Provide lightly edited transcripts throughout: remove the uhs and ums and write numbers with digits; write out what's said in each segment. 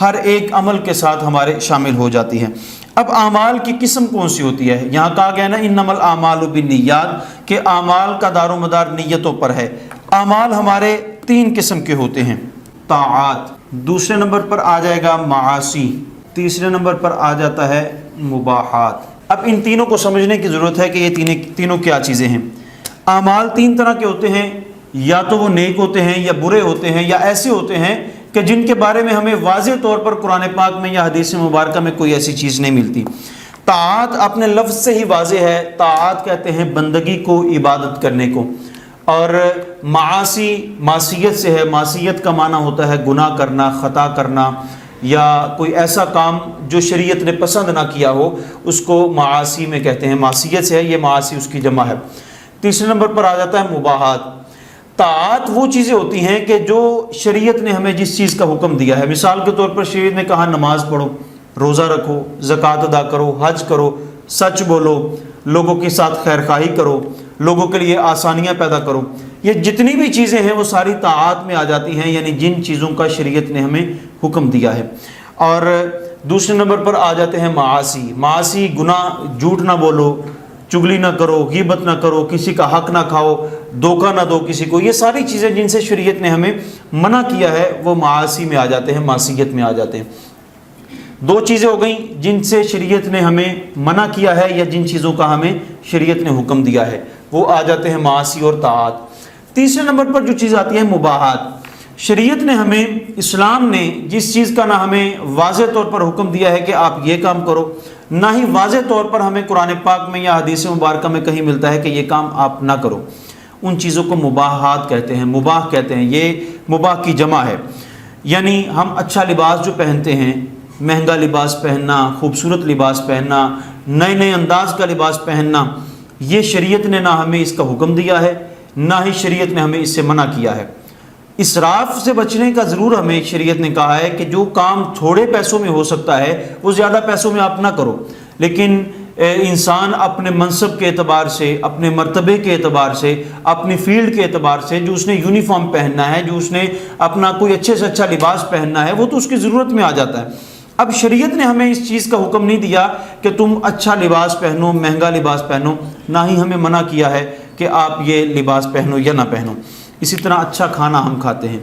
ہر ایک عمل کے ساتھ ہمارے شامل ہو جاتی ہے۔ اب اعمال کی قسم کون سی ہوتی ہے؟ یہاں کہا گیا نا انما الاعمال بالنیات، کہ اعمال کا دار و مدار نیتوں پر ہے۔ اعمال ہمارے 3 قسم کے ہوتے ہیں، طاعات، دوسرے نمبر پر آ جائے گا معاصی، تیسرے نمبر پر آ جاتا ہے مباحات۔ اب ان تینوں کو سمجھنے کی ضرورت ہے کہ یہ تینوں کیا چیزیں ہیں۔ اعمال 3 طرح کے ہوتے ہیں، یا تو وہ نیک ہوتے ہیں یا برے ہوتے ہیں، یا ایسے ہوتے ہیں کہ جن کے بارے میں ہمیں واضح طور پر قرآن پاک میں یا حدیث مبارکہ میں کوئی ایسی چیز نہیں ملتی۔ طاعات اپنے لفظ سے ہی واضح ہے، طاعات کہتے ہیں بندگی کو، عبادت کرنے کو، اور معاصی معصیت سے ہے، معصیت کا معنی ہوتا ہے گناہ کرنا، خطا کرنا، یا کوئی ایسا کام جو شریعت نے پسند نہ کیا ہو اس کو معاصی میں کہتے ہیں، معصیت سے ہے، یہ معاصی اس کی جمع ہے۔ تیسرے نمبر پر آ جاتا ہے مباحات۔ طاعات وہ چیزیں ہوتی ہیں کہ جو شریعت نے ہمیں جس چیز کا حکم دیا ہے، مثال کے طور پر شریعت نے کہا نماز پڑھو، روزہ رکھو، زکوٰۃ ادا کرو، حج کرو، سچ بولو، لوگوں کے ساتھ خیر خواہی کرو، لوگوں کے لیے آسانیاں پیدا کرو، یہ جتنی بھی چیزیں ہیں وہ ساری طاعات میں آ جاتی ہیں، یعنی جن چیزوں کا شریعت نے ہمیں حکم دیا ہے۔ اور دوسرے نمبر پر آ جاتے ہیں معاصی۔ معاصی گناہ، جھوٹ نہ بولو، چگلی نہ کرو، غیبت نہ کرو، کسی کا حق نہ کھاؤ، دھوکہ نہ دو کسی کو، یہ ساری چیزیں جن سے شریعت نے ہمیں منع کیا ہے وہ معاصی میں آ جاتے ہیں، معصیت میں آ جاتے ہیں۔ 2 چیزیں ہو گئیں جن سے شریعت نے ہمیں منع کیا ہے یا جن چیزوں کا ہمیں شریعت نے حکم دیا ہے، وہ آ جاتے ہیں معاصی اور طاعات۔ تیسرے نمبر پر جو چیز آتی ہے مباحات۔ شریعت نے ہمیں، اسلام نے جس چیز کا نہ ہمیں واضح طور پر حکم دیا ہے کہ آپ یہ کام کرو، نہ ہی واضح طور پر ہمیں قرآن پاک میں یا حدیث مبارکہ میں کہیں ملتا ہے کہ یہ کام آپ نہ کرو، ان چیزوں کو مباحات کہتے ہیں، مباح کہتے ہیں۔ یہ مباح کی جمع ہے، یعنی ہم اچھا لباس جو پہنتے ہیں، مہنگا لباس پہننا، خوبصورت لباس پہننا، نئے نئے انداز کا لباس پہننا، یہ شریعت نے نہ ہمیں اس کا حکم دیا ہے، نہ ہی شریعت نے ہمیں اس سے منع کیا ہے۔ اسراف سے بچنے کا ضرور ہمیں شریعت نے کہا ہے کہ جو کام تھوڑے پیسوں میں ہو سکتا ہے وہ زیادہ پیسوں میں آپ نہ کرو، لیکن انسان اپنے منصب کے اعتبار سے، اپنے مرتبے کے اعتبار سے، اپنی فیلڈ کے اعتبار سے، جو اس نے یونیفارم پہننا ہے، جو اس نے اپنا کوئی اچھے سے اچھا لباس پہننا ہے، وہ تو اس کی ضرورت میں آ جاتا ہے۔ اب شریعت نے ہمیں اس چیز کا حکم نہیں دیا کہ تم اچھا لباس پہنو، مہنگا لباس پہنو، نہ ہی ہمیں منع کیا ہے کہ آپ یہ لباس پہنو یا نہ پہنو۔ اسی طرح اچھا کھانا ہم کھاتے ہیں،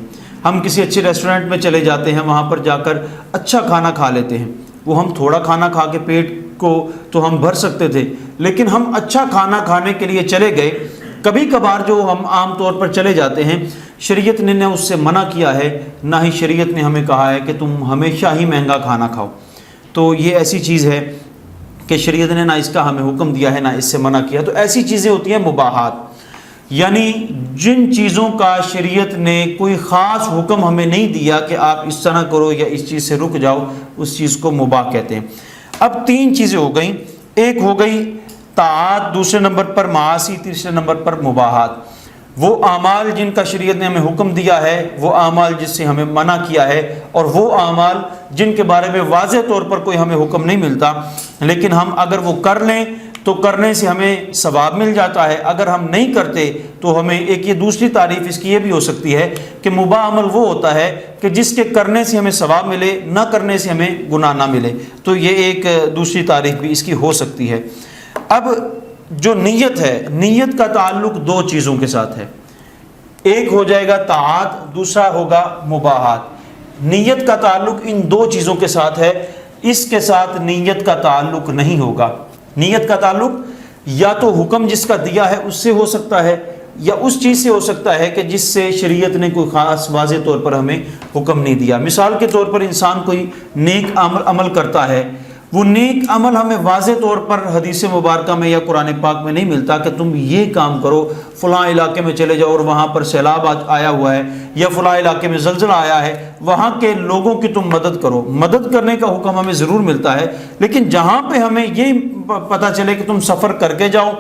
ہم کسی اچھے ریسٹورنٹ میں چلے جاتے ہیں، وہاں پر جا کر اچھا کھانا کھا لیتے ہیں۔ وہ ہم تھوڑا کھانا کھا کے پیٹ کو تو ہم بھر سکتے تھے، لیکن ہم اچھا کھانا کھانے کے لیے چلے گئے، کبھی کبھار جو ہم عام طور پر چلے جاتے ہیں، شریعت نے اس سے منع کیا ہے، نہ ہی شریعت نے ہمیں کہا ہے کہ تم ہمیشہ ہی مہنگا کھانا کھاؤ۔ تو یہ ایسی چیز ہے کہ شریعت نے نہ اس کا ہمیں حکم دیا ہے، نہ اس سے منع کیا۔ تو ایسی چیزیں ہوتی ہیں مباحات، یعنی جن چیزوں کا شریعت نے کوئی خاص حکم ہمیں نہیں دیا کہ آپ اس طرح کرو یا اس چیز سے رک جاؤ، اس چیز کو مباح کہتے ہیں۔ اب 3 چیزیں ہو گئیں، ایک ہو گئی طاعات، دوسرے نمبر پر معاصی، تیسرے نمبر پر مباحات۔ وہ اعمال جن کا شریعت نے ہمیں حکم دیا ہے، وہ اعمال جس سے ہمیں منع کیا ہے، اور وہ اعمال جن کے بارے میں واضح طور پر کوئی ہمیں حکم نہیں ملتا، لیکن ہم اگر وہ کر لیں تو کرنے سے ہمیں ثواب مل جاتا ہے، اگر ہم نہیں کرتے تو ہمیں ایک یہ دوسری تعریف اس کی یہ بھی ہو سکتی ہے کہ مباح عمل وہ ہوتا ہے کہ جس کے کرنے سے ہمیں ثواب ملے، نہ کرنے سے ہمیں گناہ نہ ملے، تو یہ ایک دوسری تعریف بھی اس کی ہو سکتی ہے۔ اب جو نیت ہے، نیت کا تعلق 2 چیزوں کے ساتھ ہے، ایک ہو جائے گا طاعات، دوسرا ہوگا مباحات۔ نیت کا تعلق ان 2 چیزوں کے ساتھ ہے، اس کے ساتھ نیت کا تعلق نہیں ہوگا۔ نیت کا تعلق یا تو حکم جس کا دیا ہے اس سے ہو سکتا ہے، یا اس چیز سے ہو سکتا ہے کہ جس سے شریعت نے کوئی خاص واضح طور پر ہمیں حکم نہیں دیا۔ مثال کے طور پر انسان کوئی نیک عمل کرتا ہے، وہ نیک عمل ہمیں واضح طور پر حدیث مبارکہ میں یا قرآن پاک میں نہیں ملتا کہ تم یہ کام کرو، فلاں علاقے میں چلے جاؤ اور وہاں پر سیلاب آیا ہوا ہے، یا فلاں علاقے میں زلزلہ آیا ہے، وہاں کے لوگوں کی تم مدد کرو۔ مدد کرنے کا حکم ہمیں ضرور ملتا ہے، لیکن جہاں پہ ہمیں یہ پتہ چلے کہ تم سفر کر کے جاؤ،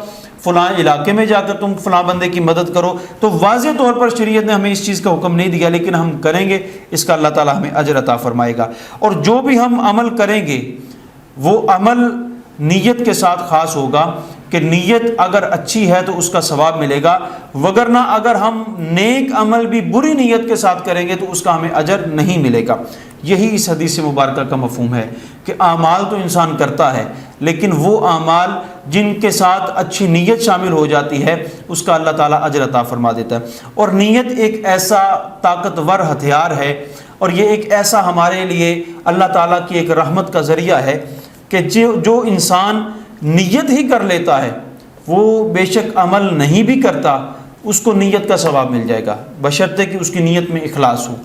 فلاں علاقے میں جا کر تم فلاں بندے کی مدد کرو، تو واضح طور پر شریعت نے ہمیں اس چیز کا حکم نہیں دیا، لیکن ہم کریں گے، اس کا اللہ تعالیٰ ہمیں اجر عطا فرمائے گا۔ اور جو بھی ہم عمل کریں گے وہ عمل نیت کے ساتھ خاص ہوگا کہ نیت اگر اچھی ہے تو اس کا ثواب ملے گا، وگرنہ اگر ہم نیک عمل بھی بری نیت کے ساتھ کریں گے تو اس کا ہمیں اجر نہیں ملے گا۔ یہی اس حدیث مبارکہ کا مفہوم ہے کہ اعمال تو انسان کرتا ہے، لیکن وہ اعمال جن کے ساتھ اچھی نیت شامل ہو جاتی ہے اس کا اللہ تعالیٰ اجر عطا فرما دیتا ہے۔ اور نیت ایک ایسا طاقتور ہتھیار ہے، اور یہ ایک ایسا ہمارے لیے اللہ تعالیٰ کی ایک رحمت کا ذریعہ ہے کہ جو انسان نیت ہی کر لیتا ہے، وہ بے شک عمل نہیں بھی کرتا، اس کو نیت کا ثواب مل جائے گا، بشرطے کہ اس کی نیت میں اخلاص ہو۔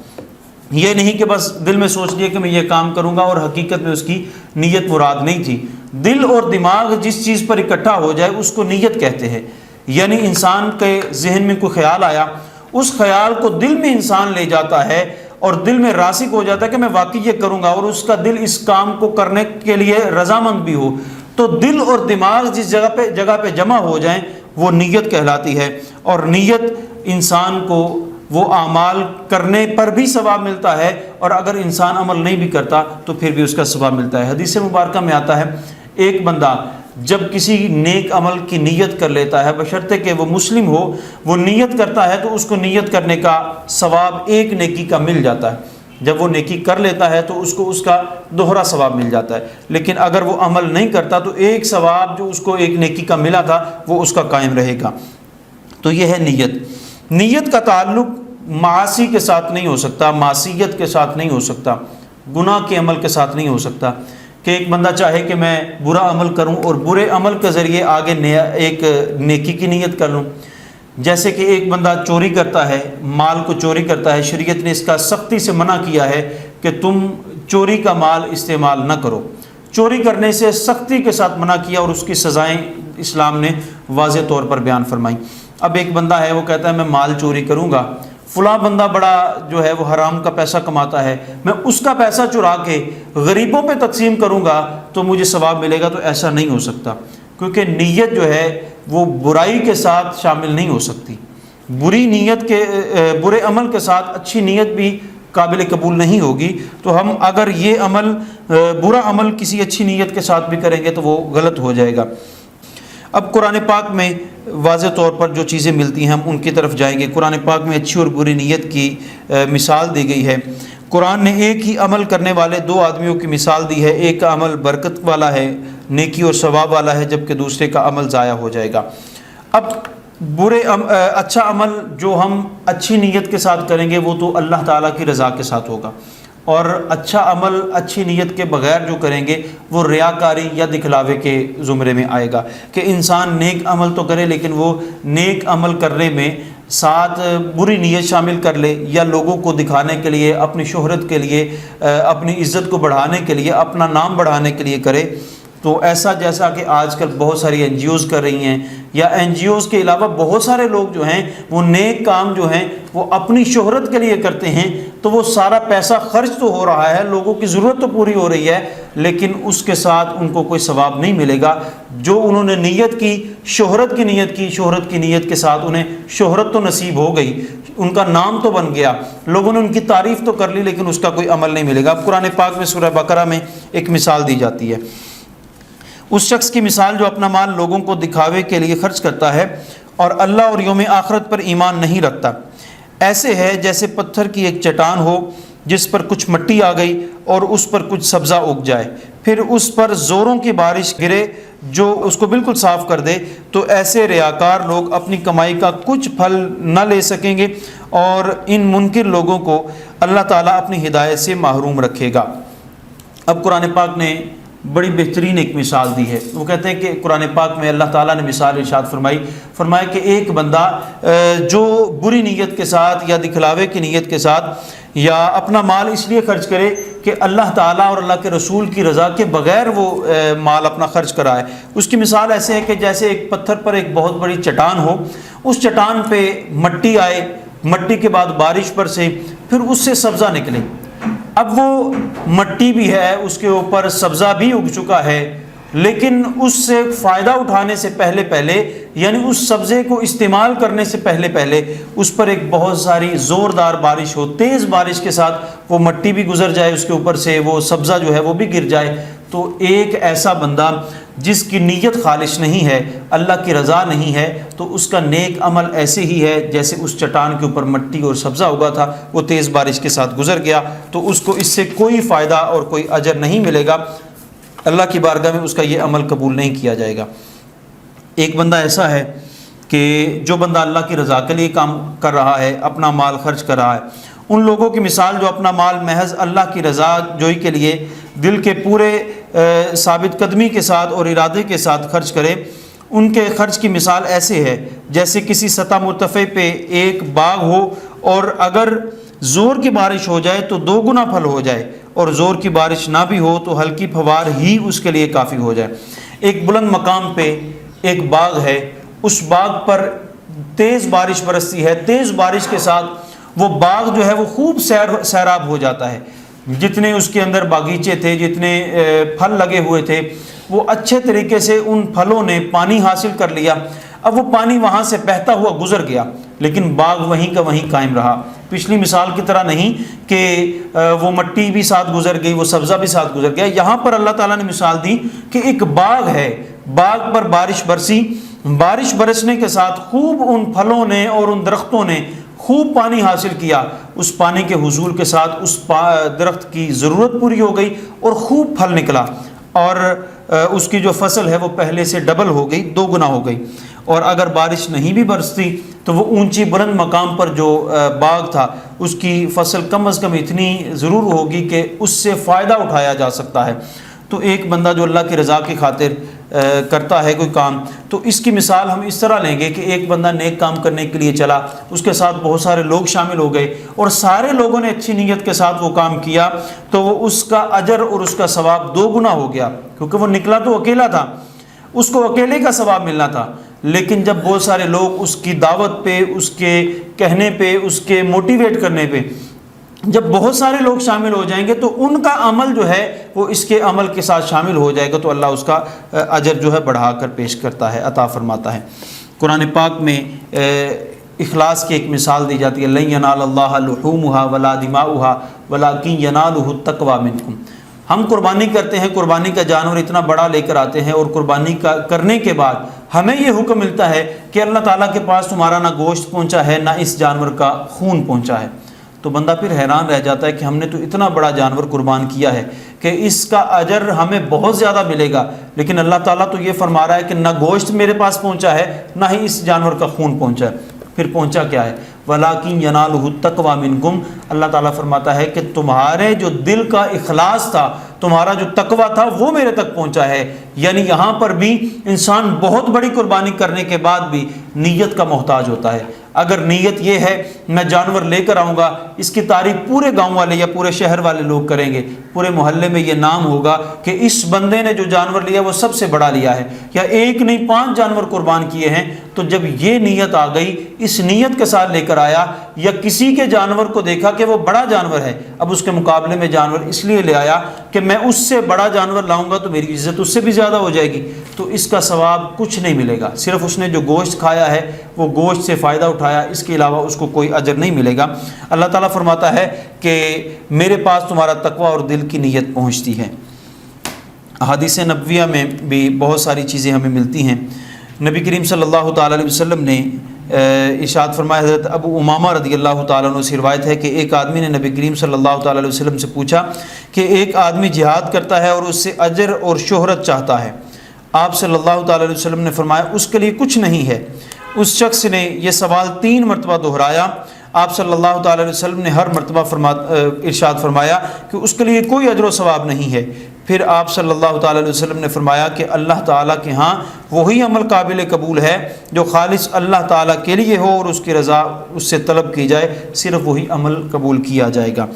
یہ نہیں کہ بس دل میں سوچ لیا کہ میں یہ کام کروں گا اور حقیقت میں اس کی نیت مراد نہیں تھی۔ دل اور دماغ جس چیز پر اکٹھا ہو جائے اس کو نیت کہتے ہیں، یعنی انسان کے ذہن میں کوئی خیال آیا، اس خیال کو دل میں انسان لے جاتا ہے اور دل میں راسخ ہو جاتا ہے کہ میں واقعی یہ کروں گا، اور اس کا دل اس کام کو کرنے کے لیے رضامند بھی ہو، تو دل اور دماغ جس جگہ پہ جمع ہو جائیں وہ نیت کہلاتی ہے۔ اور نیت انسان کو وہ اعمال کرنے پر بھی ثواب ملتا ہے، اور اگر انسان عمل نہیں بھی کرتا تو پھر بھی اس کا ثواب ملتا ہے۔ حدیث مبارکہ میں آتا ہے ایک بندہ جب کسی نیک عمل کی نیت کر لیتا ہے، بشرطے کہ وہ مسلم ہو، وہ نیت کرتا ہے تو اس کو نیت کرنے کا ثواب ایک نیکی کا مل جاتا ہے۔ جب وہ نیکی کر لیتا ہے تو اس کو اس کا دوہرا ثواب مل جاتا ہے، لیکن اگر وہ عمل نہیں کرتا تو ایک ثواب جو اس کو ایک نیکی کا ملا تھا وہ اس کا قائم رہے گا۔ تو یہ ہے نیت۔ نیت کا تعلق معاصی کے ساتھ نہیں ہو سکتا، معصیت کے ساتھ نہیں ہو سکتا، گناہ کے عمل کے ساتھ نہیں ہو سکتا کہ ایک بندہ چاہے کہ میں برا عمل کروں اور برے عمل کے ذریعے آگے ایک نیکی کی نیت کر لوں۔ جیسے کہ ایک بندہ چوری کرتا ہے، مال کو چوری کرتا ہے، شریعت نے اس کا سختی سے منع کیا ہے کہ تم چوری کا مال استعمال نہ کرو، چوری کرنے سے سختی کے ساتھ منع کیا، اور اس کی سزائیں اسلام نے واضح طور پر بیان فرمائی۔ اب ایک بندہ ہے وہ کہتا ہے میں مال چوری کروں گا، فلاں بندہ بڑا جو ہے وہ حرام کا پیسہ کماتا ہے، میں اس کا پیسہ چرا کے غریبوں پہ تقسیم کروں گا تو مجھے ثواب ملے گا، تو ایسا نہیں ہو سکتا، کیونکہ نیت جو ہے وہ برائی کے ساتھ شامل نہیں ہو سکتی۔ برے عمل کے ساتھ اچھی نیت بھی قابل قبول نہیں ہوگی، تو ہم اگر یہ عمل برا عمل کسی اچھی نیت کے ساتھ بھی کریں گے تو وہ غلط ہو جائے گا۔ اب قرآن پاک میں واضح طور پر جو چیزیں ملتی ہیں ہم ان کی طرف جائیں گے۔ قرآن پاک میں اچھی اور بری نیت کی مثال دی گئی ہے۔ قرآن نے ایک ہی عمل کرنے والے دو آدمیوں کی مثال دی ہے، ایک کا عمل برکت والا ہے، نیکی اور ثواب والا ہے، جبکہ دوسرے کا عمل ضائع ہو جائے گا۔ اب اچھا عمل جو ہم اچھی نیت کے ساتھ کریں گے وہ تو اللہ تعالیٰ کی رضا کے ساتھ ہوگا، اور اچھا عمل اچھی نیت کے بغیر جو کریں گے وہ ریاکاری یا دکھلاوے کے زمرے میں آئے گا، کہ انسان نیک عمل تو کرے لیکن وہ نیک عمل کرنے میں ساتھ بری نیت شامل کر لے، یا لوگوں کو دکھانے کے لیے، اپنی شہرت کے لیے، اپنی عزت کو بڑھانے کے لیے، اپنا نام بڑھانے کے لیے کرے۔ تو ایسا جیسا کہ آج کل بہت ساری این جی اوز کر رہی ہیں، یا این جی اوز کے علاوہ بہت سارے لوگ جو ہیں وہ نیک کام جو ہیں وہ اپنی شہرت کے لیے کرتے ہیں، تو وہ سارا پیسہ خرچ تو ہو رہا ہے، لوگوں کی ضرورت تو پوری ہو رہی ہے، لیکن اس کے ساتھ ان کو کوئی ثواب نہیں ملے گا۔ جو انہوں نے نیت کی، شہرت کی نیت کی، شہرت کی نیت کے ساتھ انہیں شہرت تو نصیب ہو گئی، ان کا نام تو بن گیا، لوگوں نے ان کی تعریف تو کر لی، لیکن اس کا کوئی عمل نہیں ملے گا۔ اب قرآن پاک میں سورہ بقرہ میں ایک مثال دی جاتی ہے، اس شخص کی مثال جو اپنا مال لوگوں کو دکھاوے کے لیے خرچ کرتا ہے اور اللہ اور یوم آخرت پر ایمان نہیں رکھتا، ایسے ہے جیسے پتھر کی ایک چٹان ہو جس پر کچھ مٹی آ گئی اور اس پر کچھ سبزہ اگ جائے، پھر اس پر زوروں کی بارش گرے جو اس کو بالکل صاف کر دے، تو ایسے ریاکار لوگ اپنی کمائی کا کچھ پھل نہ لے سکیں گے، اور ان منکر لوگوں کو اللہ تعالیٰ اپنی ہدایت سے محروم رکھے گا۔ اب قرآن پاک نے بڑی بہترین ایک مثال دی ہے، وہ کہتے ہیں کہ قرآن پاک میں اللہ تعالیٰ نے مثال ارشاد فرمایا کہ ایک بندہ جو بری نیت کے ساتھ یا دکھلاوے کی نیت کے ساتھ یا اپنا مال اس لیے خرچ کرے کہ اللہ تعالیٰ اور اللہ کے رسول کی رضا کے بغیر وہ مال اپنا خرچ کرائے، اس کی مثال ایسے ہے کہ جیسے ایک پتھر پر ایک بہت بڑی چٹان ہو، اس چٹان پہ مٹی آئے، مٹی کے بعد بارش پر سے پھر اس سے سبزہ نکلے۔ اب وہ مٹی بھی ہے، اس کے اوپر سبزہ بھی اگ چکا ہے، لیکن اس سے فائدہ اٹھانے سے پہلے یعنی اس سبزے کو استعمال کرنے سے پہلے اس پر ایک بہت ساری زوردار بارش ہو، تیز بارش کے ساتھ وہ مٹی بھی گزر جائے، اس کے اوپر سے وہ سبزہ جو ہے وہ بھی گر جائے، تو ایک ایسا بندہ جس کی نیت خالص نہیں ہے، اللہ کی رضا نہیں ہے، تو اس کا نیک عمل ایسے ہی ہے جیسے اس چٹان کے اوپر مٹی اور سبزہ اگا تھا، وہ تیز بارش کے ساتھ گزر گیا، تو اس کو اس سے کوئی فائدہ اور کوئی اجر نہیں ملے گا، اللہ کی بارگاہ میں اس کا یہ عمل قبول نہیں کیا جائے گا۔ ایک بندہ ایسا ہے کہ جو بندہ اللہ کی رضا کے لیے کام کر رہا ہے، اپنا مال خرچ کر رہا ہے، ان لوگوں کی مثال جو اپنا مال محض اللہ کی رضا جوئی کے لیے دل کے پورے ثابت قدمی کے ساتھ اور ارادے کے ساتھ خرچ کرے، ان کے خرچ کی مثال ایسے ہے جیسے کسی سطح مرتفع پہ ایک باغ ہو، اور اگر زور کی بارش ہو جائے تو 2 گنا پھل ہو جائے، اور زور کی بارش نہ بھی ہو تو ہلکی پھوار ہی اس کے لیے کافی ہو جائے۔ ایک بلند مقام پہ ایک باغ ہے، اس باغ پر تیز بارش برستی ہے، تیز بارش کے ساتھ وہ باغ جو ہے وہ خوب سیراب ہو جاتا ہے، جتنے اس کے اندر باغیچے تھے، جتنے پھل لگے ہوئے تھے، وہ اچھے طریقے سے ان پھلوں نے پانی حاصل کر لیا۔ اب وہ پانی وہاں سے بہتا ہوا گزر گیا، لیکن باغ وہیں کا وہیں قائم رہا۔ پچھلی مثال کی طرح نہیں کہ وہ مٹی بھی ساتھ گزر گئی، وہ سبزہ بھی ساتھ گزر گیا، یہاں پر اللہ تعالیٰ نے مثال دی کہ ایک باغ ہے، باغ پر بارش برسی، بارش برسنے کے ساتھ خوب ان پھلوں نے اور ان درختوں نے خوب پانی حاصل کیا، اس پانی کے حصول کے ساتھ اس درخت کی ضرورت پوری ہو گئی اور خوب پھل نکلا، اور اس کی جو فصل ہے وہ پہلے سے ڈبل ہو گئی، 2 گنا ہو گئی۔ اور اگر بارش نہیں بھی برستی تو وہ اونچی بلند مقام پر جو باغ تھا اس کی فصل کم از کم اتنی ضرور ہوگی کہ اس سے فائدہ اٹھایا جا سکتا ہے۔ تو ایک بندہ جو اللہ کی رضا کی خاطر کرتا ہے کوئی کام، تو اس کی مثال ہم اس طرح لیں گے کہ ایک بندہ نیک کام کرنے کے لیے چلا، اس کے ساتھ بہت سارے لوگ شامل ہو گئے اور سارے لوگوں نے اچھی نیت کے ساتھ وہ کام کیا، تو وہ اس کا اجر اور اس کا ثواب 2 گنا ہو گیا، کیونکہ وہ نکلا تو اکیلا تھا، اس کو اکیلے کا ثواب ملنا تھا، لیکن جب بہت سارے لوگ اس کی دعوت پہ، اس کے کہنے پہ، اس کے موٹیویٹ کرنے پہ جب بہت سارے لوگ شامل ہو جائیں گے تو ان کا عمل جو ہے وہ اس کے عمل کے ساتھ شامل ہو جائے گا، تو اللہ اس کا اجر جو ہے بڑھا کر پیش کرتا ہے، عطا فرماتا ہے۔ قرآن پاک میں اخلاص کی ایک مثال دی جاتی ہے، لن ینال اللہ لحومها ولا دماؤها ولکن ینالہ التقوی منکم۔ ہم قربانی کرتے ہیں، قربانی کا جانور اتنا بڑا لے کر آتے ہیں، اور قربانی کا کرنے کے بعد ہمیں یہ حکم ملتا ہے کہ اللہ تعالیٰ کے پاس تمہارا نہ گوشت پہنچا ہے، نہ اس جانور کا خون پہنچا ہے۔ تو بندہ پھر حیران رہ جاتا ہے کہ ہم نے تو اتنا بڑا جانور قربان کیا ہے کہ اس کا اجر ہمیں بہت زیادہ ملے گا، لیکن اللہ تعالیٰ تو یہ فرما رہا ہے کہ نہ گوشت میرے پاس پہنچا ہے، نہ ہی اس جانور کا خون پہنچا ہے۔ پھر پہنچا کیا ہے؟ وَلَٰكِن يَنَالُهُ التَّقْوَىٰ مِنكُمْ۔ اللہ تعالیٰ فرماتا ہے کہ تمہارے جو دل کا اخلاص تھا، تمہارا جو تقویٰ تھا وہ میرے تک پہنچا ہے۔ یعنی یہاں پر بھی انسان بہت بڑی قربانی کرنے کے بعد بھی نیت کا محتاج ہوتا ہے۔ اگر نیت یہ ہے میں جانور لے کر آؤں گا، اس کی تعریف پورے گاؤں والے یا پورے شہر والے لوگ کریں گے، پورے محلے میں یہ نام ہوگا کہ اس بندے نے جو جانور لیا وہ سب سے بڑا لیا ہے، یا 1 نہیں 5 جانور قربان کیے ہیں۔ تو جب یہ نیت آ گئی، اس نیت کے ساتھ لے کر آیا، یا کسی کے جانور کو دیکھا کہ وہ بڑا جانور ہے، اب اس کے مقابلے میں جانور اس لیے لے آیا کہ میں اس سے بڑا جانور لاؤں گا تو میری عزت اس سے بھی زیادہ ہو جائے گی، تو اس کا ثواب کچھ نہیں ملے گا، صرف اس نے جو گوشت کھایا ہے وہ گوشت سے فائدہ اٹھایا، اس کے علاوہ اس کو کوئی اجر نہیں ملے گا۔ اللہ تعالیٰ فرماتا ہے کہ میرے پاس تمہارا تقویٰ اور دل کی نیت پہنچتی ہے۔ احادیث نبویہ میں بھی بہت ساری چیزیں ہمیں ملتی ہیں۔ نبی کریم صلی اللہ تعالیٰ علیہ وسلم نے ارشاد فرمایا، حضرت ابو امامہ رضی اللہ تعالیٰ عنہ سے روایت ہے کہ ایک آدمی نے نبی کریم صلی اللہ تعالیٰ علیہ وسلم سے پوچھا کہ ایک آدمی جہاد کرتا ہے اور اس سے اجر اور شہرت چاہتا ہے۔ آپ صلی اللہ تعالیٰ علیہ وسلم نے فرمایا اس کے لیے کچھ نہیں ہے۔ اس شخص نے یہ سوال 3 مرتبہ دہرایا۔ آپ صلی اللہ تعالیٰ علیہ وسلم نے ہر مرتبہ ارشاد فرمایا کہ اس کے لیے کوئی اجر و ثواب نہیں ہے۔ پھر آپ صلی اللہ تعالیٰ علیہ وسلم نے فرمایا کہ اللہ تعالیٰ کے ہاں وہی عمل قابل قبول ہے جو خالص اللہ تعالیٰ کے لیے ہو اور اس کی رضا اس سے طلب کی جائے، صرف وہی عمل قبول کیا جائے گا۔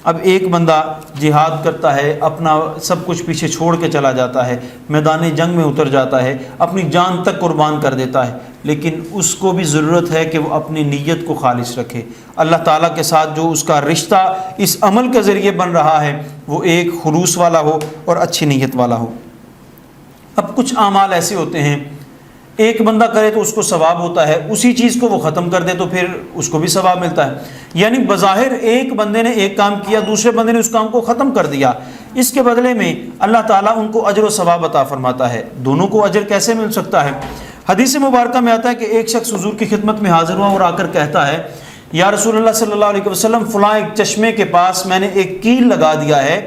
اب ایک بندہ جہاد کرتا ہے، اپنا سب کچھ پیچھے چھوڑ کے چلا جاتا ہے، میدان جنگ میں اتر جاتا ہے، اپنی جان تک قربان کر دیتا ہے، لیکن اس کو بھی ضرورت ہے کہ وہ اپنی نیت کو خالص رکھے۔ اللہ تعالیٰ کے ساتھ جو اس کا رشتہ اس عمل کے ذریعے بن رہا ہے وہ ایک خلوص والا ہو اور اچھی نیت والا ہو۔ اب کچھ اعمال ایسے ہوتے ہیں ایک بندہ کرے تو اس کو ثواب ہوتا ہے، اسی چیز کو وہ ختم کر دے تو پھر اس کو بھی ثواب ملتا ہے۔ یعنی بظاہر ایک بندے نے ایک کام کیا، دوسرے بندے نے اس کام کو ختم کر دیا، اس کے بدلے میں اللہ تعالیٰ ان کو اجر و ثواب عطا فرماتا ہے۔ دونوں کو اجر کیسے مل سکتا ہے؟ حدیث مبارکہ میں آتا ہے کہ ایک شخص حضور کی خدمت میں حاضر ہوا اور آ کر کہتا ہے یا رسول اللہ صلی اللہ علیہ وسلم، فلاں ایک چشمے کے پاس میں نے ایک کیل لگا دیا ہے،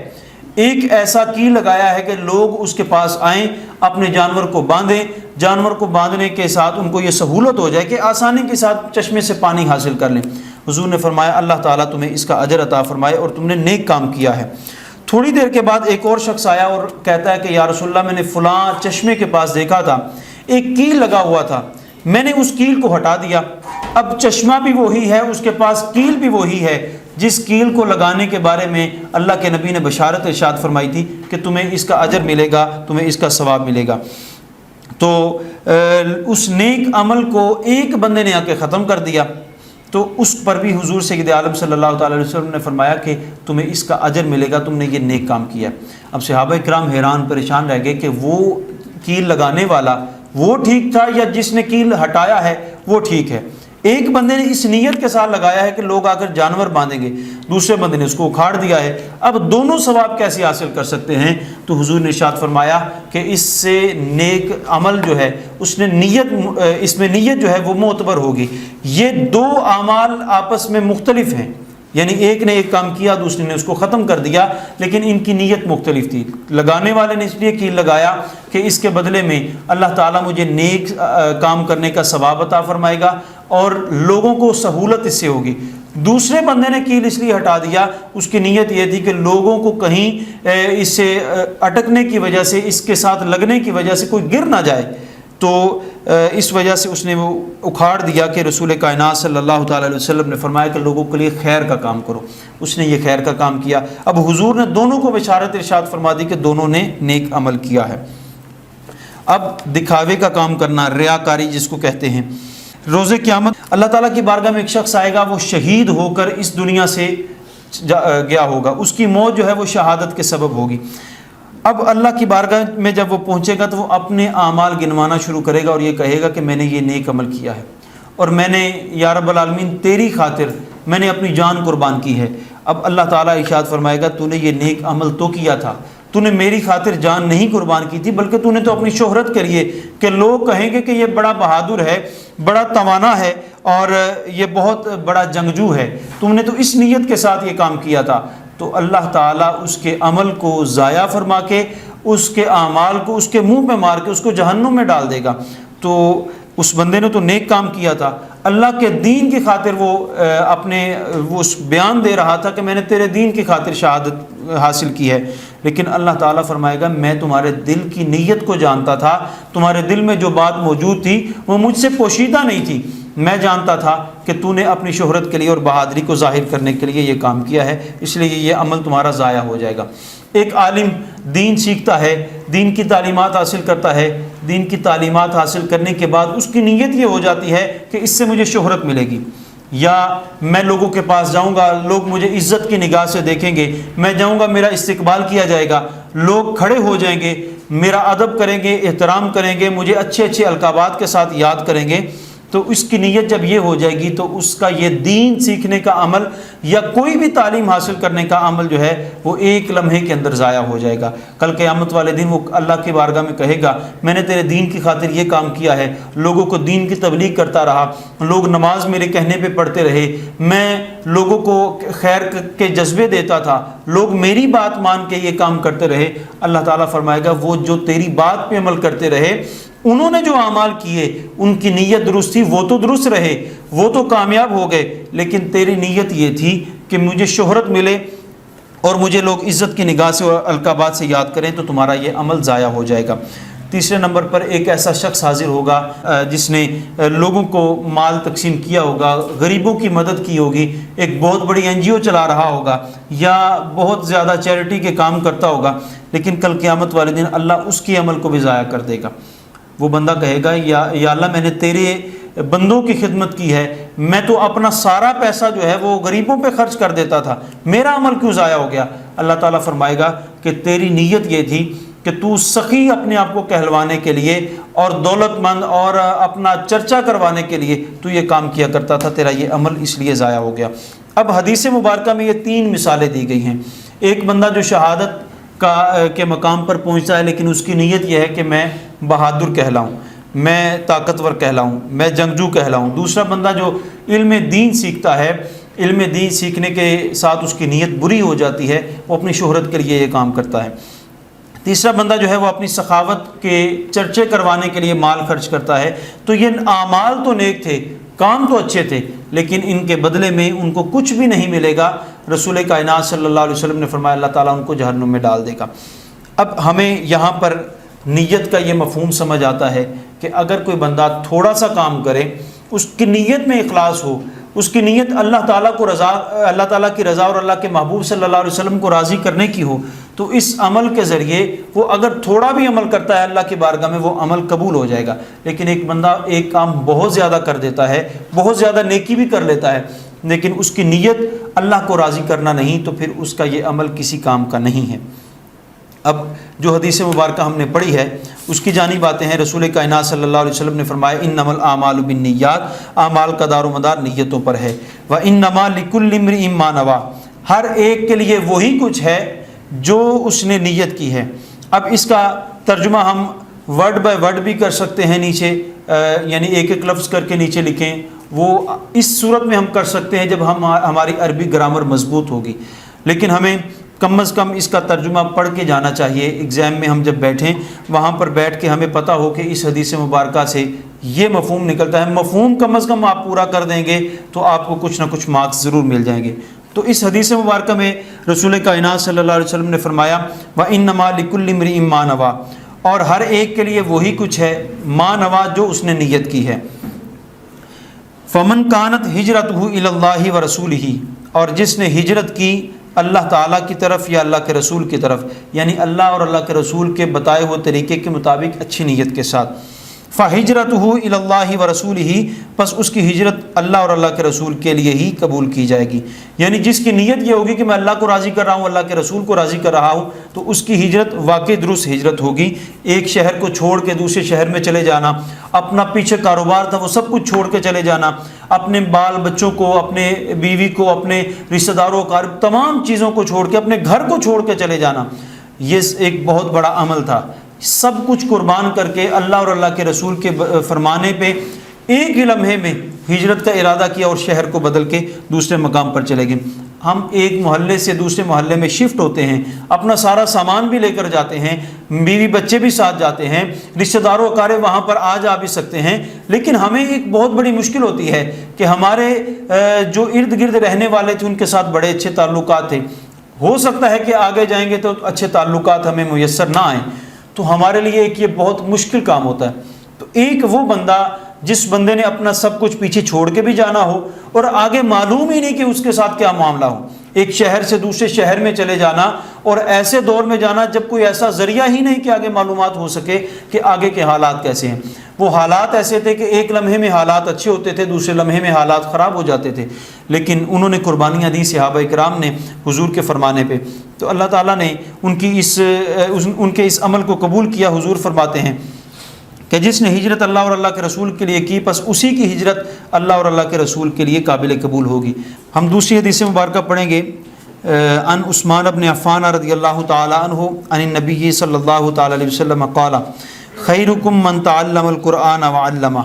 ایک ایسا کیل لگایا ہے کہ لوگ اس کے پاس آئیں، اپنے جانور کو باندھیں، جانور کو باندھنے کے ساتھ ان کو یہ سہولت ہو جائے کہ آسانی کے ساتھ چشمے سے پانی حاصل کر لیں۔ حضور نے فرمایا اللہ تعالیٰ تمہیں اس کا اجر عطا فرمائے اور تم نے نیک کام کیا ہے۔ تھوڑی دیر کے بعد ایک اور شخص آیا اور کہتا ہے کہ یا رسول اللہ، میں نے فلاں چشمے کے پاس دیکھا تھا، ایک کیل لگا ہوا تھا، میں نے اس کیل کو ہٹا دیا، اب چشمہ بھی وہی ہے، اس کے پاس کیل بھی وہی ہے جس کیل کو لگانے کے بارے میں اللہ کے نبی نے بشارت ارشاد فرمائی تھی کہ تمہیں اس کا اجر ملے گا، تمہیں اس کا ثواب ملے گا۔ تو اس نیک عمل کو ایک بندے نے آ کے ختم کر دیا، تو اس پر بھی حضور سید عالم صلی اللہ تعالی علیہ وسلم نے فرمایا کہ تمہیں اس کا اجر ملے گا، تم نے یہ نیک کام کیا۔ اب صحابہ کرام حیران پریشان رہ گئے کہ وہ کیل لگانے والا وہ ٹھیک تھا یا جس نے کیل ہٹایا ہے وہ ٹھیک ہے؟ ایک بندے نے اس نیت کے ساتھ لگایا ہے کہ لوگ آ کر جانور باندھیں گے، دوسرے بندے نے اس کو اکھاڑ دیا ہے، اب دونوں ثواب کیسے حاصل کر سکتے ہیں؟ تو حضور نے ارشاد فرمایا کہ اس سے نیک عمل جو ہے اس میں نیت جو ہے وہ معتبر ہوگی۔ یہ دو اعمال آپس میں مختلف ہیں، یعنی ایک نے ایک کام کیا، دوسرے نے اس کو ختم کر دیا، لیکن ان کی نیت مختلف تھی۔ لگانے والے نے اس لیے کیل لگایا کہ اس کے بدلے میں اللہ تعالیٰ مجھے نیک کام کرنے کا ثواب عطا فرمائے گا اور لوگوں کو سہولت اس سے ہوگی۔ دوسرے بندے نے کیل اس لیے ہٹا دیا، اس کی نیت یہ تھی کہ لوگوں کو کہیں اس سے اٹکنے کی وجہ سے، اس کے ساتھ لگنے کی وجہ سے کوئی گر نہ جائے، تو اس وجہ سے اس نے وہ اکھاڑ دیا کہ رسول کائنات صلی اللہ تعالی علیہ وسلم نے فرمایا کہ لوگوں کے لیے خیر کا کام کرو، اس نے یہ خیر کا کام کیا۔ اب حضور نے دونوں کو بشارت ارشاد فرما دی کہ دونوں نے نیک عمل کیا ہے۔ اب دکھاوے کا کام کرنا، ریاکاری جس کو کہتے ہیں، روز قیامت اللہ تعالیٰ کی بارگاہ میں ایک شخص آئے گا، وہ شہید ہو کر اس دنیا سے گیا ہوگا، اس کی موت جو ہے وہ شہادت کے سبب ہوگی۔ اب اللہ کی بارگاہ میں جب وہ پہنچے گا تو وہ اپنے اعمال گنوانا شروع کرے گا اور یہ کہے گا کہ میں نے یہ نیک عمل کیا ہے اور میں نے یا رب العالمین تیری خاطر میں نے اپنی جان قربان کی ہے۔ اب اللہ تعالیٰ ارشاد فرمائے گا تو نے یہ نیک عمل تو کیا تھا، تو نے میری خاطر جان نہیں قربان کی تھی، بلکہ تو نے تو اپنی شہرت کے لیے، کہ لوگ کہیں گے کہ یہ بڑا بہادر ہے، بڑا توانا ہے اور یہ بہت بڑا جنگجو ہے، تم نے تو اس نیت کے ساتھ یہ کام کیا تھا۔ تو اللہ تعالیٰ اس کے عمل کو ضائع فرما کے، اس کے اعمال کو اس کے منہ پہ مار کے اس کو جہنم میں ڈال دے گا۔ تو اس بندے نے تو نیک کام کیا تھا، اللہ کے دین کی خاطر وہ اس بیان دے رہا تھا کہ میں نے تیرے دین کی خاطر شہادت حاصل کی ہے، لیکن اللہ تعالیٰ فرمائے گا میں تمہارے دل کی نیت کو جانتا تھا، تمہارے دل میں جو بات موجود تھی وہ مجھ سے پوشیدہ نہیں تھی، میں جانتا تھا کہ تو نے اپنی شہرت کے لیے اور بہادری کو ظاہر کرنے کے لیے یہ کام کیا ہے، اس لیے یہ عمل تمہارا ضائع ہو جائے گا۔ ایک عالم دین سیکھتا ہے، دین کی تعلیمات حاصل کرتا ہے، دین کی تعلیمات حاصل کرنے کے بعد اس کی نیت یہ ہو جاتی ہے کہ اس سے مجھے شہرت ملے گی، یا میں لوگوں کے پاس جاؤں گا، لوگ مجھے عزت کی نگاہ سے دیکھیں گے، میں جاؤں گا میرا استقبال کیا جائے گا، لوگ کھڑے ہو جائیں گے، میرا ادب کریں گے، احترام کریں گے، مجھے اچھے اچھے القابات کے ساتھ یاد کریں گے۔ تو اس کی نیت جب یہ ہو جائے گی تو اس کا یہ دین سیکھنے کا عمل یا کوئی بھی تعلیم حاصل کرنے کا عمل جو ہے وہ ایک لمحے کے اندر ضائع ہو جائے گا۔ کل قیامت والے دن وہ اللہ کی بارگاہ میں کہے گا میں نے تیرے دین کی خاطر یہ کام کیا ہے، لوگوں کو دین کی تبلیغ کرتا رہا، لوگ نماز میرے کہنے پہ پڑھتے رہے، میں لوگوں کو خیر کے جذبے دیتا تھا، لوگ میری بات مان کے یہ کام کرتے رہے۔ اللہ تعالیٰ فرمائے گا وہ جو تیری بات پہ عمل کرتے رہے، انہوں نے جو اعمال کیے ان کی نیت درست تھی، وہ تو درست رہے، وہ تو کامیاب ہو گئے، لیکن تیری نیت یہ تھی کہ مجھے شہرت ملے اور مجھے لوگ عزت کی نگاہ سے اور القابات سے یاد کریں، تو تمہارا یہ عمل ضائع ہو جائے گا۔ تیسرے نمبر پر ایک ایسا شخص حاضر ہوگا جس نے لوگوں کو مال تقسیم کیا ہوگا، غریبوں کی مدد کی ہوگی، ایک بہت بڑی NGO چلا رہا ہوگا یا بہت زیادہ چیریٹی کے کام کرتا ہوگا، لیکن کل قیامت والے دن اللہ اس کے عمل کو بھی ضائع کر دے گا۔ وہ بندہ کہے گا یا اللہ میں نے تیرے بندوں کی خدمت کی ہے، میں تو اپنا سارا پیسہ جو ہے وہ غریبوں پہ خرچ کر دیتا تھا، میرا عمل کیوں ضائع ہو گیا؟ اللہ تعالیٰ فرمائے گا کہ تیری نیت یہ تھی کہ تو سخی اپنے آپ کو کہلوانے کے لیے اور دولت مند اور اپنا چرچا کروانے کے لیے تو یہ کام کیا کرتا تھا، تیرا یہ عمل اس لیے ضائع ہو گیا۔ اب حدیث مبارکہ میں یہ 3 مثالیں دی گئی ہیں۔ ایک بندہ جو شہادت کے مقام پر پہنچتا ہے، لیکن اس کی نیت یہ ہے کہ میں بہادر کہلاؤں، میں طاقتور کہلاؤں، میں جنگجو کہلاؤں۔ دوسرا بندہ جو علم دین سیکھتا ہے، علم دین سیکھنے کے ساتھ اس کی نیت بری ہو جاتی ہے، وہ اپنی شہرت کے لیے یہ کام کرتا ہے۔ تیسرا بندہ جو ہے وہ اپنی سخاوت کے چرچے کروانے کے لیے مال خرچ کرتا ہے۔ تو یہ اعمال تو نیک تھے، کام تو اچھے تھے، لیکن ان کے بدلے میں ان کو کچھ بھی نہیں ملے گا۔ رسول کائنات صلی اللہ علیہ وسلم نے فرمایا اللہ تعالیٰ ان کو جہنم میں ڈال دے گا۔ اب ہمیں یہاں پر نیت کا یہ مفہوم سمجھ آتا ہے کہ اگر کوئی بندہ تھوڑا سا کام کرے، اس کی نیت میں اخلاص ہو، اس کی نیت اللہ تعالیٰ کی رضا اور اللہ کے محبوب صلی اللہ علیہ وسلم کو راضی کرنے کی ہو، تو اس عمل کے ذریعے وہ اگر تھوڑا بھی عمل کرتا ہے اللہ کی بارگاہ میں وہ عمل قبول ہو جائے گا۔ لیکن ایک بندہ ایک کام بہت زیادہ کر دیتا ہے، بہت زیادہ نیکی بھی کر لیتا ہے، لیکن اس کی نیت اللہ کو راضی کرنا نہیں، تو پھر اس کا یہ عمل کسی کام کا نہیں ہے۔ اب جو حدیث مبارکہ ہم نے پڑھی ہے اس کی جانب آتے ہیں۔ رسول کائنات صلی اللہ علیہ وسلم نے فرمایا انما الاعمال بالنیات، اعمال کا دار و مدار نیتوں پر ہے۔ وانما لکل امرئ ما نوی، ہر ایک کے لیے وہی کچھ ہے جو اس نے نیت کی ہے۔ اب اس کا ترجمہ ہم ورڈ بائی ورڈ بھی کر سکتے ہیں، نیچے یعنی ایک ایک لفظ کر کے نیچے لکھیں، وہ اس صورت میں ہم کر سکتے ہیں جب ہماری عربی گرامر مضبوط ہوگی، لیکن ہمیں کم از کم اس کا ترجمہ پڑھ کے جانا چاہیے۔ ایگزام میں ہم جب بیٹھیں وہاں پر بیٹھ کے ہمیں پتہ ہو کہ اس حدیث مبارکہ سے یہ مفہوم نکلتا ہے، مفہوم کم از کم آپ پورا کر دیں گے تو آپ کو کچھ نہ کچھ مارکس ضرور مل جائیں گے۔ تو اس حدیث مبارکہ میں رسول کائنات صلی اللہ علیہ وسلم نے فرمایا وَإِنَّمَا لِكُلِّ امْرِئٍ مَا نَوَى، اور ہر ایک کے لیے وہی کچھ ہے ما نوا جو اس نے نیت کی ہے۔ فَمَنْ كَانَتْ هِجْرَتُهُ إِلَى اللَّهِ وَرَسُولِهِ، اور جس نے ہجرت کی اللہ تعالیٰ کی طرف یا اللہ کے رسول کی طرف، یعنی اللہ اور اللہ کے رسول کے بتائے ہوئے طریقے کے مطابق اچھی نیت کے ساتھ، فَهِجْرَتُهُ إِلَى اللَّهِ وَرَسُولِهِ، پس اس کی ہجرت اللہ اور اللہ کے رسول کے لیے ہی قبول کی جائے گی۔ یعنی جس کی نیت یہ ہوگی کہ میں اللہ کو راضی کر رہا ہوں، اللہ کے رسول کو راضی کر رہا ہوں، تو اس کی ہجرت واقعی درست ہجرت ہوگی۔ ایک شہر کو چھوڑ کے دوسرے شہر میں چلے جانا، اپنا پیچھے کاروبار تھا وہ سب کچھ چھوڑ کے چلے جانا، اپنے بال بچوں کو، اپنے بیوی کو، اپنے رشتہ داروں قارب تمام چیزوں کو چھوڑ کے، اپنے گھر کو چھوڑ کے چلے جانا، یہ ایک بہت بڑا عمل تھا۔ سب کچھ قربان کر کے اللہ اور اللہ کے رسول کے فرمانے پہ ایک ہی لمحے میں ہجرت کا ارادہ کیا اور شہر کو بدل کے دوسرے مقام پر چلے گئے۔ ہم ایک محلے سے دوسرے محلے میں شفٹ ہوتے ہیں، اپنا سارا سامان بھی لے کر جاتے ہیں، بیوی بچے بھی ساتھ جاتے ہیں، رشتہ داروں اقارب وہاں پر آ جا بھی سکتے ہیں، لیکن ہمیں ایک بہت بڑی مشکل ہوتی ہے کہ ہمارے جو ارد گرد رہنے والے تھے ان کے ساتھ بڑے اچھے تعلقات تھے، ہو سکتا ہے کہ آگے جائیں گے تو اچھے تعلقات ہمیں میسر نہ آئیں، تو ہمارے لیے ایک یہ بہت مشکل کام ہوتا ہے۔ تو ایک وہ بندہ جس بندے نے اپنا سب کچھ پیچھے چھوڑ کے بھی جانا ہو اور آگے معلوم ہی نہیں کہ اس کے ساتھ کیا معاملہ ہو، ایک شہر سے دوسرے شہر میں چلے جانا، اور ایسے دور میں جانا جب کوئی ایسا ذریعہ ہی نہیں کہ آگے معلومات ہو سکے کہ آگے کے حالات کیسے ہیں۔ وہ حالات ایسے تھے کہ ایک لمحے میں حالات اچھے ہوتے تھے، دوسرے لمحے میں حالات خراب ہو جاتے تھے، لیکن انہوں نے قربانیاں دی صحابہ کرام نے حضور کے فرمانے پہ، تو اللہ تعالیٰ نے ان کے اس عمل کو قبول کیا۔ حضور فرماتے ہیں کہ جس نے ہجرت اللہ اور اللہ کے رسول کے لیے کی، پس اسی کی ہجرت اللہ اور اللہ کے رسول کے لیے قابل قبول ہوگی۔ ہم دوسری حدیث مبارکہ پڑھیں گے۔ ان عثمان بن عفان رضی اللہ تعالی عنہ عن النبی صلی اللہ تعالی علیہ وسلم قال خیرکم من تعلم القرآن وعلمہ،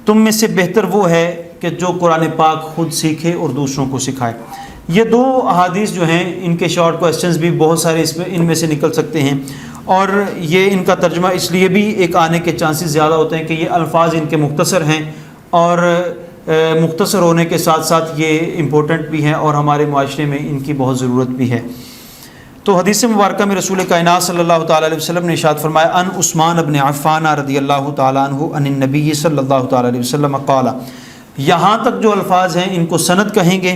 تم میں سے بہتر وہ ہے کہ جو قرآن پاک خود سیکھے اور دوسروں کو سکھائے۔ یہ دو احادیث جو ہیں ان کے شارٹ کوسچنز بھی بہت سارے ان میں سے نکل سکتے ہیں، اور یہ ان کا ترجمہ اس لیے بھی ایک آنے کے چانسز زیادہ ہوتے ہیں کہ یہ الفاظ ان کے مختصر ہیں، اور مختصر ہونے کے ساتھ ساتھ یہ امپورٹنٹ بھی ہیں اور ہمارے معاشرے میں ان کی بہت ضرورت بھی ہے۔ تو حدیث مبارکہ میں رسول کائنات صلی اللہ تعالیٰ علیہ وسلم نے ارشاد فرمایا ان عثمان بن عفان رضی اللہ تعالیٰ عنہ عن النبی صلی اللہ تعالیٰ علیہ وسلم قال، یہاں تک جو الفاظ ہیں ان کو سند کہیں گے۔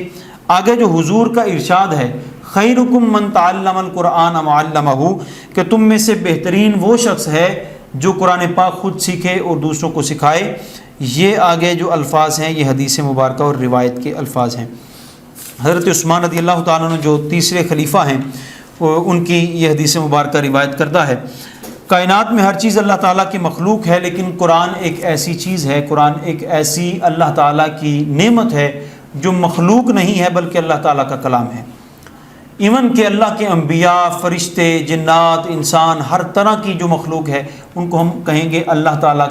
آگے جو حضور کا ارشاد ہے خیرکم من تعلم القرآن وعلمہ، کہ تم میں سے بہترین وہ شخص ہے جو قرآن پاک خود سیکھے اور دوسروں کو سکھائے، یہ آگے جو الفاظ ہیں یہ حدیث مبارکہ اور روایت کے الفاظ ہیں۔ حضرت عثمان رضی اللہ تعالیٰ عنہ جو تیسرے خلیفہ ہیں ان کی یہ حدیث مبارکہ روایت کردہ ہے۔ کائنات میں ہر چیز اللہ تعالیٰ کی مخلوق ہے، لیکن قرآن ایک ایسی چیز ہے، قرآن ایک ایسی اللہ تعالیٰ کی نعمت ہے جو مخلوق نہیں ہے بلکہ اللہ تعالیٰ کا کلام ہے۔ ایون کہ اللہ کے انبیاء، فرشتے، جنات، انسان، ہر طرح کی جو مخلوق ہے ان کو ہم کہیں گے اللہ تعالیٰ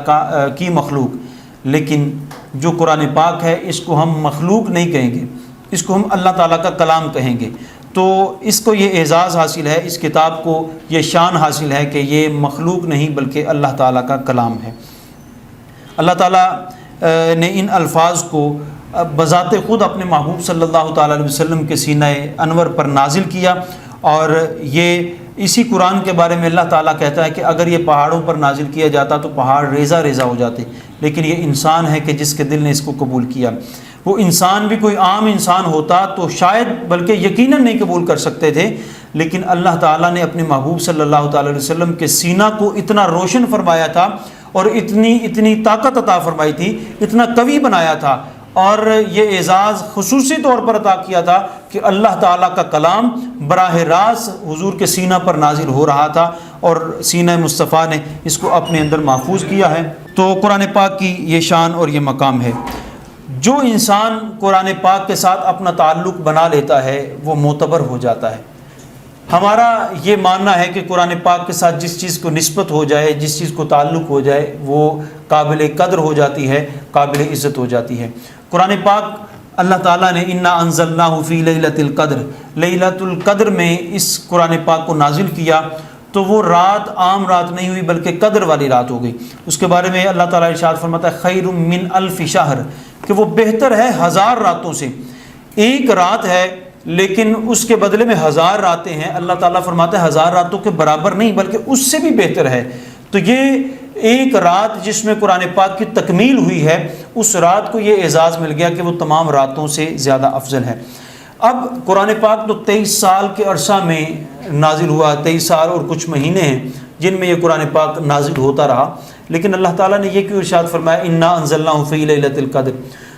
کی مخلوق، لیکن جو قرآن پاک ہے اس کو ہم مخلوق نہیں کہیں گے، اس کو ہم اللہ تعالیٰ کا کلام کہیں گے۔ تو اس کو یہ اعزاز حاصل ہے، اس کتاب کو یہ شان حاصل ہے کہ یہ مخلوق نہیں بلکہ اللہ تعالیٰ کا کلام ہے۔ اللہ تعالیٰ نے ان الفاظ کو بذات خود اپنے محبوب صلی اللہ تعالیٰ علیہ وسلم کے سینہ انور پر نازل کیا، اور یہ اسی قرآن کے بارے میں اللہ تعالیٰ کہتا ہے کہ اگر یہ پہاڑوں پر نازل کیا جاتا تو پہاڑ ریزہ ریزہ ہو جاتے، لیکن یہ انسان ہے کہ جس کے دل نے اس کو قبول کیا۔ وہ انسان بھی کوئی عام انسان ہوتا تو شاید بلکہ یقیناً نہیں قبول کر سکتے تھے، لیکن اللہ تعالیٰ نے اپنے محبوب صلی اللہ تعالیٰ علیہ وسلم کے سینہ کو اتنا روشن فرمایا تھا اور اتنی طاقت عطا فرمائی تھی، اتنا قوی بنایا تھا، اور یہ اعزاز خصوصی طور پر عطا کیا تھا کہ اللہ تعالیٰ کا کلام براہ راست حضور کے سینہ پر نازل ہو رہا تھا، اور سینہ مصطفیٰ نے اس کو اپنے اندر محفوظ کیا ہے۔ تو قرآن پاک کی یہ شان اور یہ مقام ہے۔ جو انسان قرآن پاک کے ساتھ اپنا تعلق بنا لیتا ہے وہ معتبر ہو جاتا ہے۔ ہمارا یہ ماننا ہے کہ قرآن پاک کے ساتھ جس چیز کو نسبت ہو جائے، جس چیز کو تعلق ہو جائے، وہ قابل قدر ہو جاتی ہے، قابل عزت ہو جاتی ہے۔ قرآن پاک اللہ تعالیٰ نے انا انزلناہ فی لیلۃ القدر، لیلۃ القدر میں اس قرآن پاک کو نازل کیا، تو وہ رات عام رات نہیں ہوئی بلکہ قدر والی رات ہو گئی۔ اس کے بارے میں اللہ تعالیٰ ارشاد فرماتا ہے خیر من الف شہر، کہ وہ بہتر ہے 1000 راتوں سے۔ ایک رات ہے لیکن اس کے بدلے میں 1000 راتیں ہیں، اللہ تعالیٰ فرماتا ہے 1000 راتوں کے برابر نہیں بلکہ اس سے بھی بہتر ہے۔ تو یہ ایک رات جس میں قرآن پاک کی تکمیل ہوئی ہے، اس رات کو یہ اعزاز مل گیا کہ وہ تمام راتوں سے زیادہ افضل ہے۔ اب قرآن پاک تو 23 سال کے عرصہ میں نازل ہوا، 23 سال اور کچھ مہینے ہیں جن میں یہ قرآن پاک نازل ہوتا رہا، لیکن اللہ تعالیٰ نے یہ کیوں ارشاد فرمایا انا انزلناہ فی لیلۃ القدر؟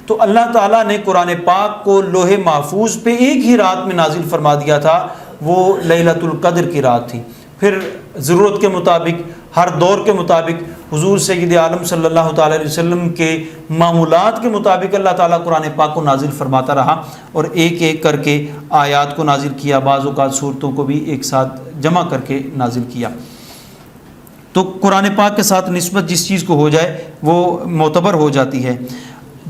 تو اللہ تعالیٰ نے قرآن پاک کو لوح محفوظ پہ ایک ہی رات میں نازل فرما دیا تھا، وہ لیلۃ القدر کی رات تھی۔ پھر ضرورت کے مطابق، ہر دور کے مطابق، حضور سید عالم صلی اللہ تعالیٰ علیہ وسلم کے معمولات کے مطابق اللہ تعالیٰ قرآن پاک کو نازل فرماتا رہا، اور ایک ایک کر کے آیات کو نازل کیا، بعض اوقات صورتوں کو بھی ایک ساتھ جمع کر کے نازل کیا۔ تو قرآن پاک کے ساتھ نسبت جس چیز کو ہو جائے وہ معتبر ہو جاتی ہے۔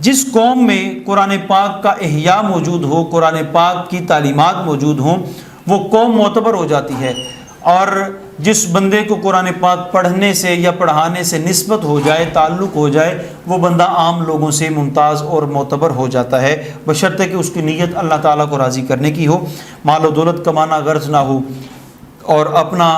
جس قوم میں قرآن پاک کا احیاء موجود ہو، قرآن پاک کی تعلیمات موجود ہوں، وہ قوم معتبر ہو جاتی ہے، اور جس بندے کو قرآن پاک پڑھنے سے یا پڑھانے سے نسبت ہو جائے، تعلق ہو جائے، وہ بندہ عام لوگوں سے ممتاز اور معتبر ہو جاتا ہے، بشرطے کہ اس کی نیت اللہ تعالیٰ کو راضی کرنے کی ہو، مال و دولت کمانا غرض نہ ہو، اور اپنا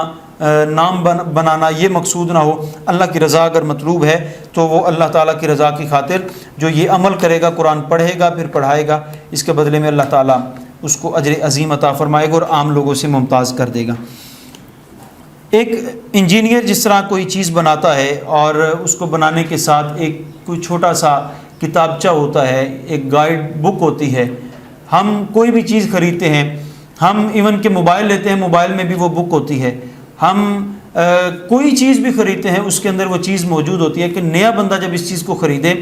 نام بنانا یہ مقصود نہ ہو۔ اللہ کی رضا اگر مطلوب ہے تو وہ اللہ تعالیٰ کی رضا کی خاطر جو یہ عمل کرے گا، قرآن پڑھے گا پھر پڑھائے گا، اس کے بدلے میں اللہ تعالیٰ اس کو اجر عظیم عطا فرمائے گا اور عام لوگوں سے ممتاز کر دے گا۔ ایک انجینئر جس طرح کوئی چیز بناتا ہے اور اس کو بنانے کے ساتھ ایک کوئی چھوٹا سا کتابچہ ہوتا ہے، ایک گائیڈ بک ہوتی ہے۔ ہم کوئی بھی چیز خریدتے ہیں، ہم ایون کہ موبائل لیتے ہیں، موبائل میں بھی وہ بک ہوتی ہے۔ ہم کوئی چیز بھی خریدتے ہیں اس کے اندر وہ چیز موجود ہوتی ہے کہ نیا بندہ جب اس چیز کو خریدے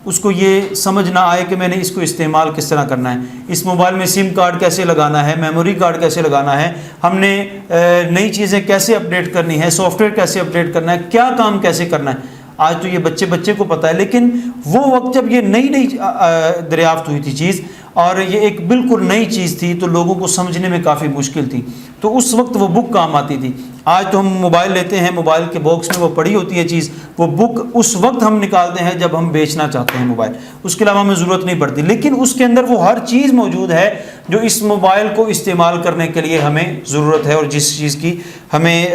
اس کو یہ سمجھ نہ آئے کہ میں نے اس کو استعمال کس طرح کرنا ہے، اس موبائل میں سم کارڈ کیسے لگانا ہے، میموری کارڈ کیسے لگانا ہے، ہم نے نئی چیزیں کیسے اپڈیٹ کرنی ہے، سافٹ ویئر کیسے اپڈیٹ کرنا ہے، کیا کام کیسے کرنا ہے۔ آج تو یہ بچے کو پتہ ہے، لیکن وہ وقت جب یہ نئی دریافت ہوئی تھی چیز اور یہ ایک بالکل نئی چیز تھی تو لوگوں کو سمجھنے میں کافی مشکل تھی، تو اس وقت وہ بک کام آتی تھی۔ آج تو ہم موبائل لیتے ہیں، موبائل کے باکس میں وہ پڑی ہوتی ہے چیز، وہ بک اس وقت ہم نکالتے ہیں جب ہم بیچنا چاہتے ہیں موبائل، اس کے علاوہ ہمیں ضرورت نہیں پڑتی، لیکن اس کے اندر وہ ہر چیز موجود ہے جو اس موبائل کو استعمال کرنے کے لیے ہمیں ضرورت ہے، اور جس چیز کی ہمیں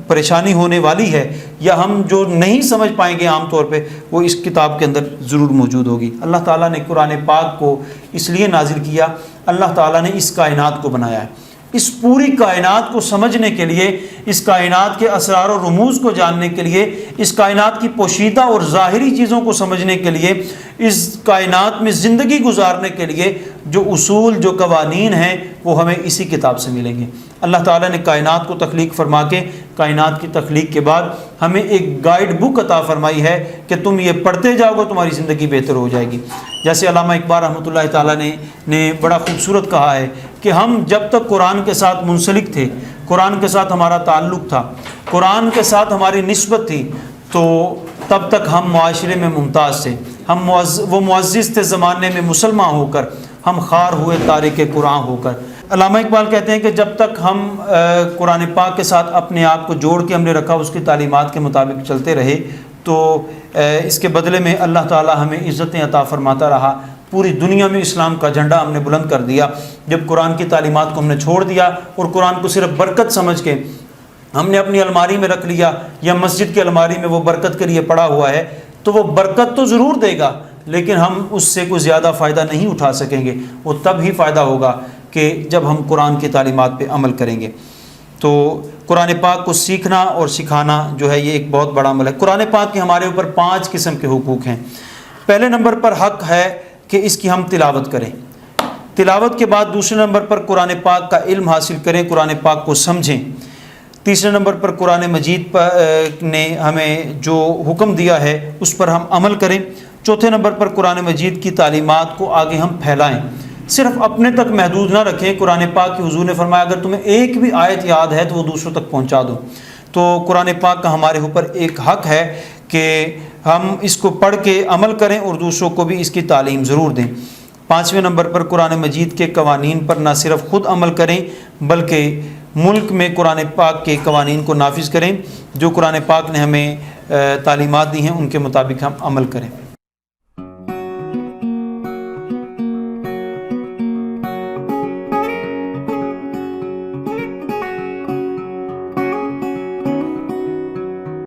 پریشانی ہونے والی ہے یا ہم جو نہیں سمجھ پائیں گے عام طور پہ، وہ اس کتاب کے اندر ضرور موجود ہوگی۔ اللہ تعالیٰ نے قرآن پاک کو اس لیے نازل کیا، اللہ تعالیٰ نے اس کائنات کو بنایا ہے، اس پوری کائنات کو سمجھنے کے لیے، اس کائنات کے اسرار و رموز کو جاننے کے لیے، اس کائنات کی پوشیدہ اور ظاہری چیزوں کو سمجھنے کے لیے، اس کائنات میں زندگی گزارنے کے لیے جو اصول، جو قوانین ہیں وہ ہمیں اسی کتاب سے ملیں گے۔ اللہ تعالیٰ نے کائنات کو تخلیق فرما کے، کائنات کی تخلیق کے بعد ہمیں ایک گائیڈ بک عطا فرمائی ہے کہ تم یہ پڑھتے جاؤ گے تمہاری زندگی بہتر ہو جائے گی۔ جیسے علامہ اقبال رحمۃ اللہ تعالیٰ نے بڑا خوبصورت کہا ہے کہ ہم جب تک قرآن کے ساتھ منسلک تھے، قرآن کے ساتھ ہمارا تعلق تھا، قرآن کے ساتھ ہماری نسبت تھی، تو تب تک ہم معاشرے میں ممتاز تھے، ہم وہ معزز تھے زمانے میں مسلمان ہو کر، ہم خوار ہوئے تارک قرآن ہو کر۔ علامہ اقبال کہتے ہیں کہ جب تک ہم قرآن پاک کے ساتھ اپنے آپ کو جوڑ کے ہم نے رکھا، اس کی تعلیمات کے مطابق چلتے رہے، تو اس کے بدلے میں اللہ تعالی ہمیں عزتیں عطا فرماتا رہا۔ پوری دنیا میں اسلام کا جھنڈا ہم نے بلند کر دیا جب قرآن کی تعلیمات کو ہم نے چھوڑ دیا اور قرآن کو صرف برکت سمجھ کے ہم نے اپنی الماری میں رکھ لیا، یا مسجد کی الماری میں وہ برکت کے لیے پڑا ہوا ہے، تو وہ برکت تو ضرور دے گا لیکن ہم اس سے کوئی زیادہ فائدہ نہیں اٹھا سکیں گے۔ وہ تب ہی فائدہ ہوگا کہ جب ہم قرآن کی تعلیمات پہ عمل کریں گے۔ تو قرآن پاک کو سیکھنا اور سکھانا جو ہے یہ ایک بہت بڑا عمل ہے۔ قرآن پاک کے ہمارے اوپر 5 قسم کے حقوق ہیں۔ پہلے نمبر پر حق ہے کہ اس کی ہم تلاوت کریں، تلاوت کے بعد دوسرے نمبر پر قرآن پاک کا علم حاصل کریں، قرآن پاک کو سمجھیں، تیسرے نمبر پر قرآن مجید نے ہمیں جو حکم دیا ہے اس پر ہم عمل کریں، چوتھے نمبر پر قرآن مجید کی تعلیمات کو آگے ہم پھیلائیں، صرف اپنے تک محدود نہ رکھیں۔ قرآن پاک کی حضور نے فرمایا اگر تمہیں ایک بھی آیت یاد ہے تو وہ دوسروں تک پہنچا دو۔ تو قرآن پاک کا ہمارے اوپر ایک حق ہے کہ ہم اس کو پڑھ کے عمل کریں اور دوسروں کو بھی اس کی تعلیم ضرور دیں۔ پانچویں نمبر پر قرآن مجید کے قوانین پر نہ صرف خود عمل کریں بلکہ ملک میں قرآن پاک کے قوانین کو نافذ کریں، جو قرآن پاک نے ہمیں تعلیمات دی ہیں ان کے مطابق ہم عمل کریں۔